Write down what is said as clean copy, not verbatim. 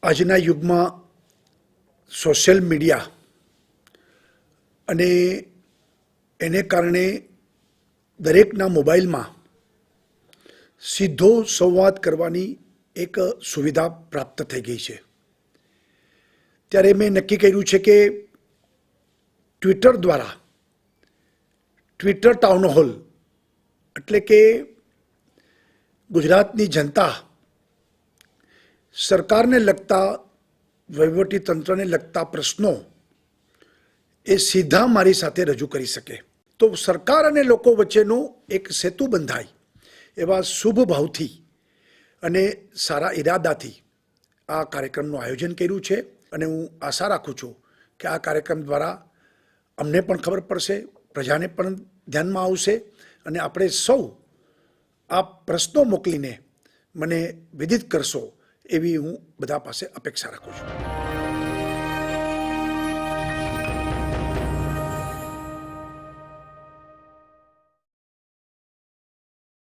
આજના યુગમાં social media અને એને કારણે દરેકના મોબાઈલમાં સીધો સંવાદ કરવાની એક સુવિધા પ્રાપ્ત થઈ ગઈ છે। ત્યારે મેં નક્કી કર્યું છે કે ટ્વિટર દ્વારા ટ્વિટર ટાઉન હોલ એટલે કે ગુજરાતની જનતા સરકારને લગતા વહીવટી તંત્રને લગતા પ્રશ્નો એ સીધા મારી સાથે રજૂ કરી શકે, તો સરકાર અને લોકો વચ્ચેનો એક સેતુ બંધાય એવા શુભ ભાવથી અને સારા ઈરાદાથી આ કાર્યક્રમનું આયોજન કર્યું છે। અને હું આશા રાખું છું કે આ કાર્યક્રમ દ્વારા અમને પણ ખબર પડશે, પ્રજાને પણ ધ્યાનમાં આવશે અને આપણે સૌ આ પ્રશ્નો મોકલીને મને વિદિત કરશો એવી હું બધા પાસે અપેક્ષા રાખું છું।